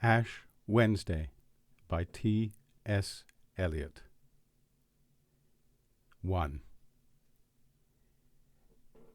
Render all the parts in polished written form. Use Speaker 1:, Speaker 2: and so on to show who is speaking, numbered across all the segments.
Speaker 1: Ash Wednesday by T. S. Eliot. 1.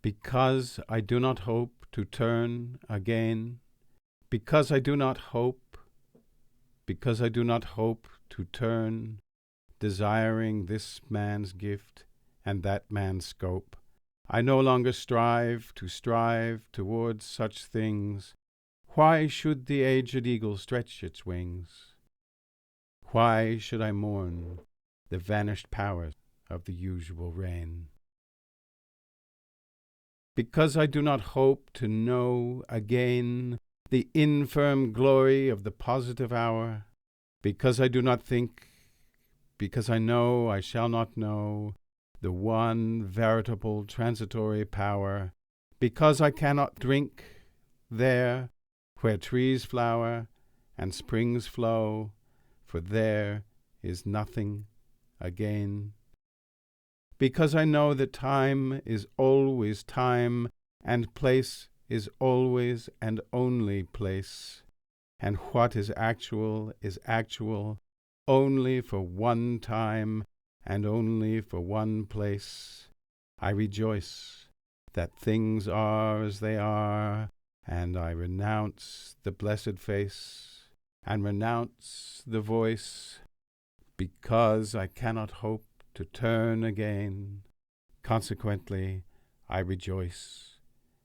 Speaker 1: Because I do not hope to turn again, because I do not hope to turn, desiring this man's gift and that man's scope, I no longer strive towards such things. Why should the aged eagle stretch its wings? Why should I mourn the vanished powers of the usual rain? Because I do not hope to know again the infirm glory of the positive hour, because I do not think, because I know I shall not know the one veritable transitory power, because I cannot drink there where trees flower and springs flow, for there is nothing again. Because I know that time is always time, and place is always and only place, and what is actual only for one time and only for one place. I rejoice that things are as they are, and I renounce the blessed face and renounce the voice, because I cannot hope to turn again. Consequently, I rejoice,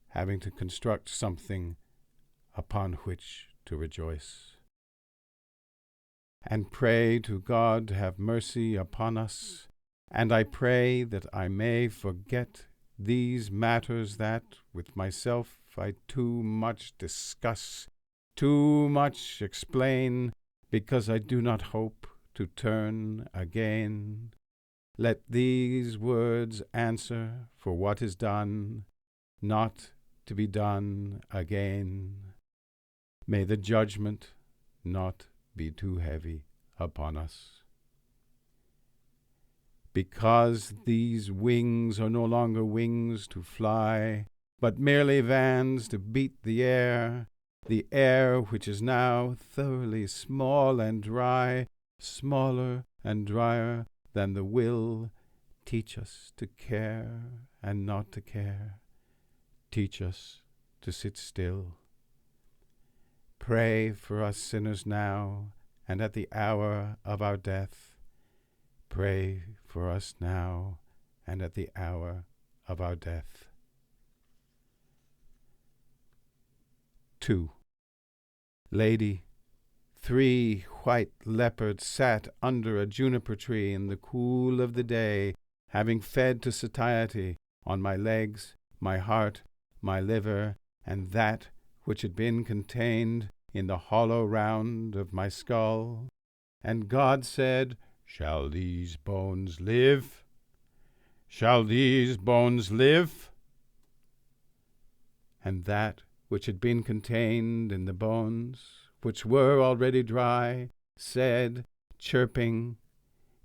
Speaker 1: having to construct something upon which to rejoice. And pray to God to have mercy upon us, and I pray that I may forget these matters that with myself I too much discuss, too much explain, because I do not hope to turn again. Let these words answer for what is done, not to be done again. May the judgment not be too heavy upon us. Because these wings are no longer wings to fly, but merely vans to beat the air which is now thoroughly small and dry, smaller and drier than the will. Teach us to care and not to care. Teach us to sit still. Pray for us sinners now and at the hour of our death. Pray for us now and at the hour of our death. 2. Lady, 3 white leopards sat under a juniper tree in the cool of the day, having fed to satiety on my legs, my heart, my liver, and that which had been contained in the hollow round of my skull. And God said, "Shall these bones live? Shall these bones live?" And that which had been contained in the bones, which were already dry, said, chirping,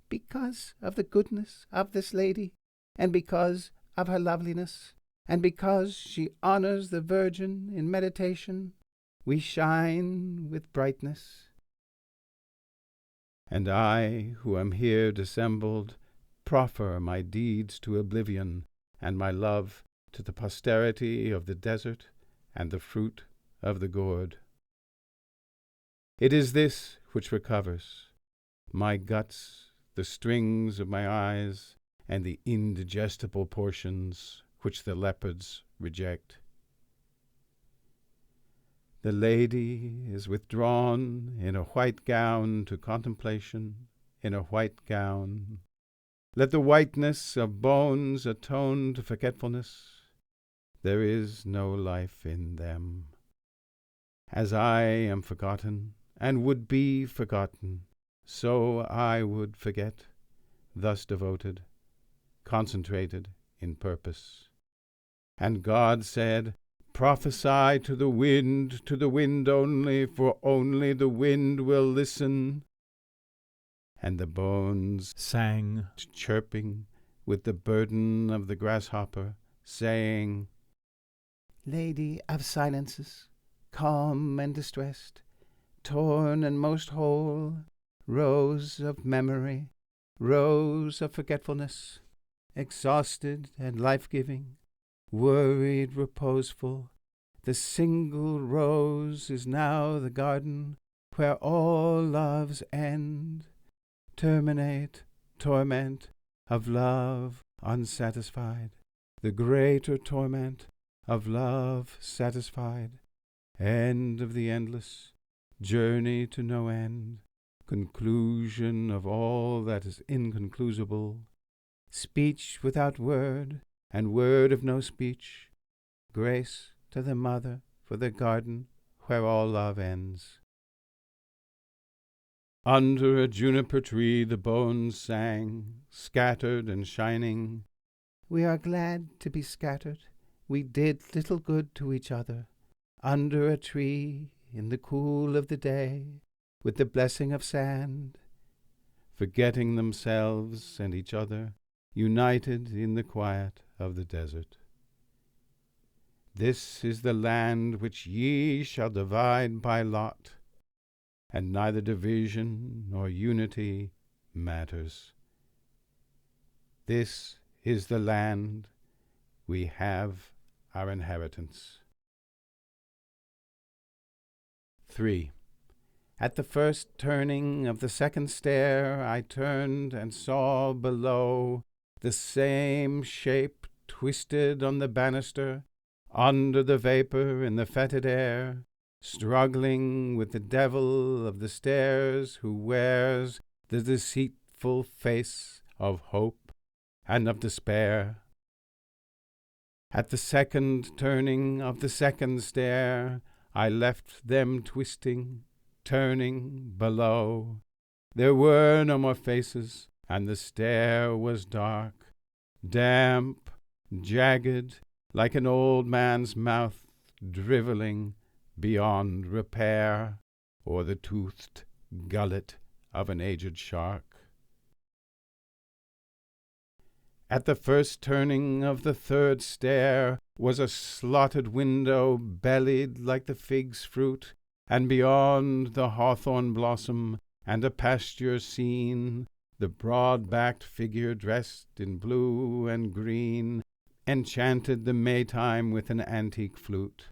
Speaker 1: "Because of the goodness of this lady, and because of her loveliness, and because she honors the Virgin in meditation, we shine with brightness. And I, who am here dissembled, proffer my deeds to oblivion, and my love to the posterity of the desert and the fruit of the gourd. It is this which recovers my guts, the strings of my eyes, and the indigestible portions which the leopards reject. The lady is withdrawn in a white gown to contemplation, in a white gown. Let the whiteness of bones atone to forgetfulness. There is no life in them. As I am forgotten, and would be forgotten, so I would forget, thus devoted, concentrated in purpose. And God said, "Prophesy to the wind only, for only the wind will listen." And the bones sang, chirping with the burden of the grasshopper, saying, "Lady of silences, calm and distressed, torn and most whole, rose of memory, rose of forgetfulness, exhausted and life-giving, worried, reposeful, the single rose is now the garden where all loves end, terminate, torment of love unsatisfied, the greater torment of love satisfied, end of the endless, journey to no end, conclusion of all that is inconclusible, speech without word, and word of no speech, grace to the mother for the garden where all love ends. Under a juniper tree the bones sang, scattered and shining. We are glad to be scattered. We did little good to each other. Under a tree, in the cool of the day, with the blessing of sand, forgetting themselves and each other, united in the quiet of the desert. This is the land which ye shall divide by lot, and neither division nor unity matters. This is the land, we have our inheritance. 3. At the first turning of the second stair, I turned and saw below the same shape twisted on the banister, under the vapor in the fetid air, struggling with the devil of the stairs who wears the deceitful face of hope and of despair. At the second turning of the second stair, I left them twisting, turning below. There were no more faces, and the stair was dark, damp, jagged, like an old man's mouth, drivelling beyond repair, or the toothed gullet of an aged shark. At the first turning of the third stair was a slotted window bellied like the fig's fruit, and beyond the hawthorn blossom and a pasture scene, the broad-backed figure dressed in blue and green enchanted the Maytime with an antique flute.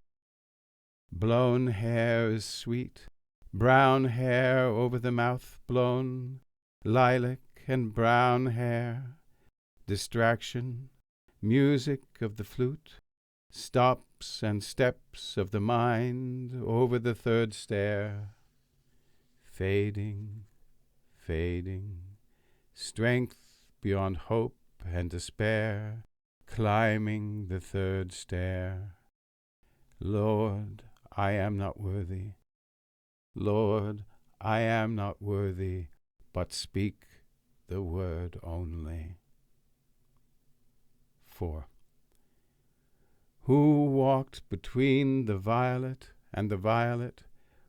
Speaker 1: Blown hair is sweet, brown hair over the mouth blown, lilac and brown hair, distraction, music of the flute, stops and steps of the mind over the third stair, fading, fading, strength beyond hope and despair, climbing the third stair. Lord, I am not worthy. Lord, I am not worthy, but speak the word only. 4. Who walked between the violet and the violet?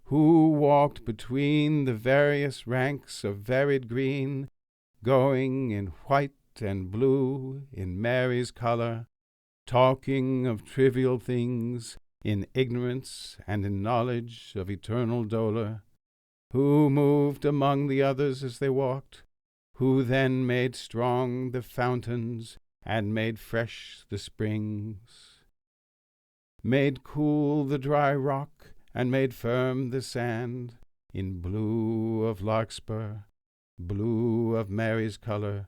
Speaker 1: Who walked between the various ranks of varied green, going in white and blue in Mary's color, talking of trivial things, in ignorance and in knowledge of eternal dolor? Who moved among the others as they walked? Who then made strong the fountains and made fresh the springs, made cool the dry rock and made firm the sand, in blue of larkspur, blue of Mary's color,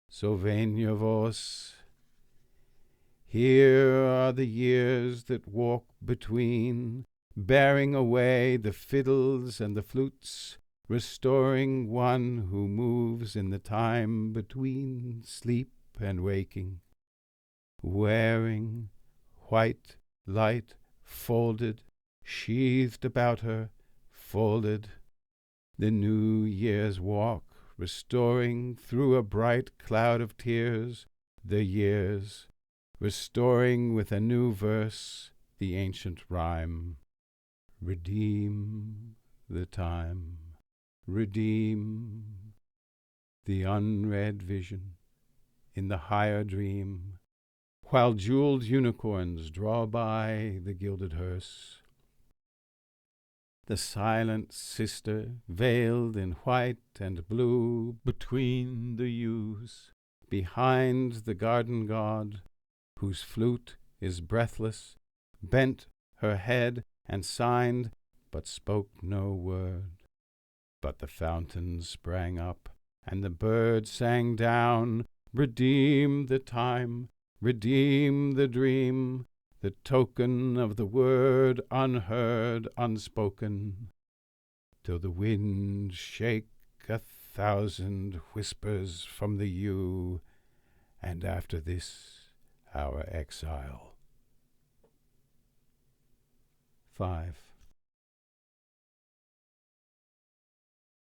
Speaker 1: Sylvania vos. Here are the years that walk between, bearing away the fiddles and the flutes, restoring one who moves in the time between sleep and waking, wearing white light folded, sheathed about her, folded, the New Year's walk, restoring through a bright cloud of tears the years, restoring with a new verse the ancient rhyme. Redeem the time, redeem the unread vision in the higher dream, while jeweled unicorns draw by the gilded hearse. The silent sister, veiled in white and blue, between the yews, behind the garden god, whose flute is breathless, bent her head and signed, but spoke no word. But the fountain sprang up, and the bird sang down, redeem the time, redeem the dream, the token of the word unheard, unspoken, till the wind shake 1,000 whispers from the yew, and after this our exile. 5.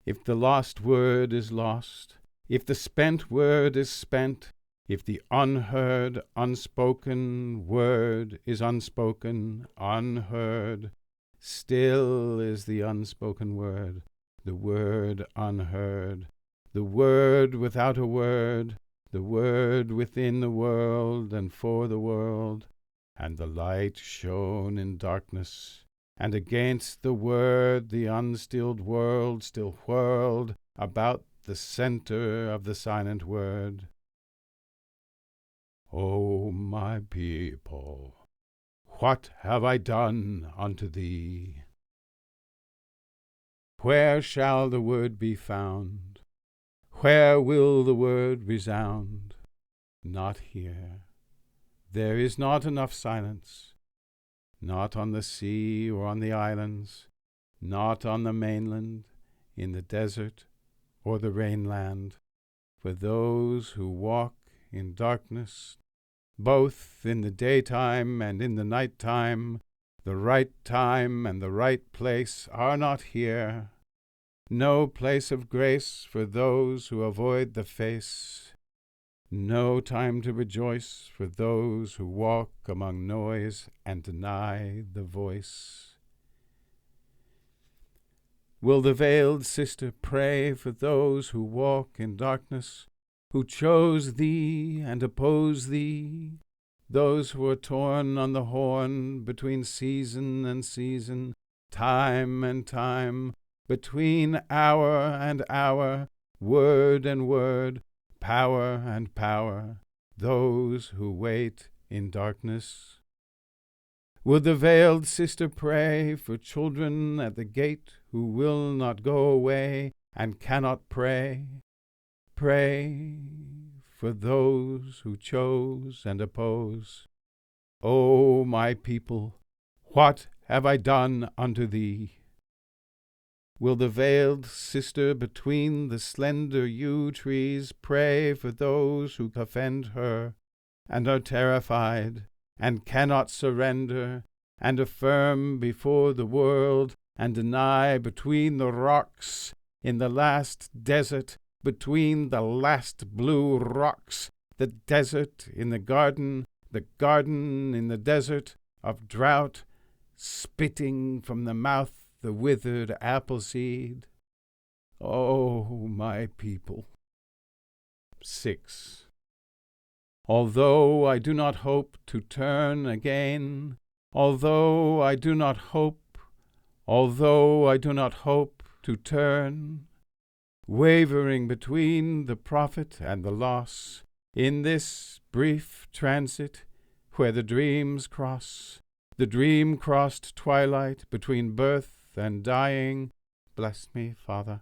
Speaker 1: If the lost word is lost, if the spent word is spent, if the unheard, unspoken word is unspoken, unheard, still is the unspoken word, the word unheard, the word without a word, the word within the world and for the world, and the light shone in darkness, and against the word the unstilled world still whirled about the center of the silent word. O my people, what have I done unto thee? Where shall the word be found? Where will the word resound? Not here. There is not enough silence, not on the sea or on the islands, not on the mainland, in the desert or the rainland, for those who walk in darkness, both in the daytime and in the night time. The right time and the right place are not here. No place of grace for those who avoid the face. No time to rejoice for those who walk among noise and deny the voice. Will the veiled sister pray for those who walk in darkness, who chose thee and oppose thee, those who are torn on the horn between season and season, time and time, between hour and hour, word and word, power and power, those who wait in darkness? Will the veiled sister pray for children at the gate who will not go away and cannot pray? Pray for those who chose and oppose. O my people, what have I done unto thee? Will the veiled sister between the slender yew trees pray for those who offend her, and are terrified, and cannot surrender, and affirm before the world, and deny between the rocks, in the last desert, between the last blue rocks, the desert in the garden in the desert of drought, spitting from the mouth the withered apple seed? O my people. 6. Although I do not hope to turn again, although I do not hope to turn, wavering between the profit and the loss, in this brief transit where the dreams cross, the dream-crossed twilight between birth and dying, bless me, Father,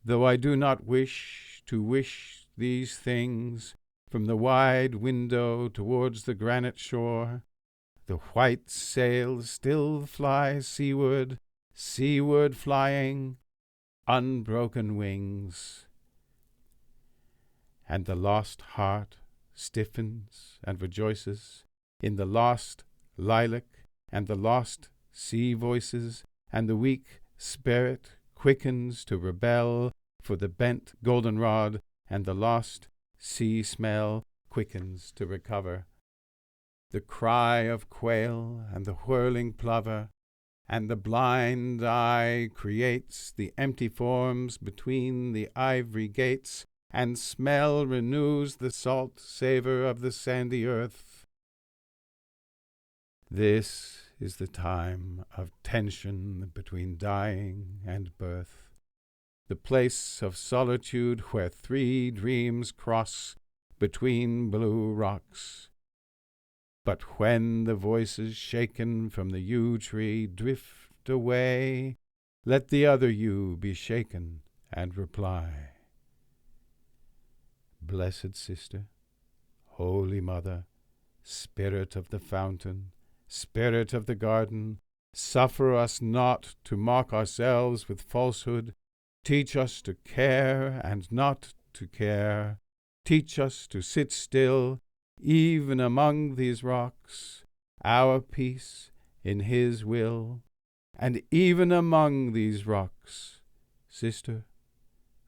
Speaker 1: though I do not wish to wish these things from the wide window towards the granite shore. The white sails still fly seaward, seaward flying, unbroken wings. And the lost heart stiffens and rejoices in the lost lilac and the lost sea voices, and the weak spirit quickens to rebel for the bent goldenrod, and the lost sea smell quickens to recover. The cry of quail and the whirling plover, and the blind eye creates the empty forms between the ivory gates, and smell renews the salt savor of the sandy earth. This is the time of tension between dying and birth, the place of solitude where three dreams cross between blue rocks. But when the voices shaken from the yew tree drift away, let the other yew be shaken and reply. Blessed Sister, Holy Mother, Spirit of the fountain, Spirit of the garden, suffer us not to mock ourselves with falsehood. Teach us to care and not to care. Teach us to sit still, even among these rocks, our peace in His will. And even among these rocks, Sister,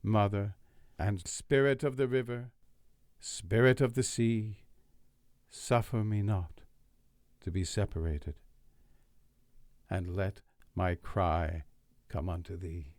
Speaker 1: Mother, and Spirit of the river, Spirit of the sea, suffer me not to be separated, and let my cry come unto Thee.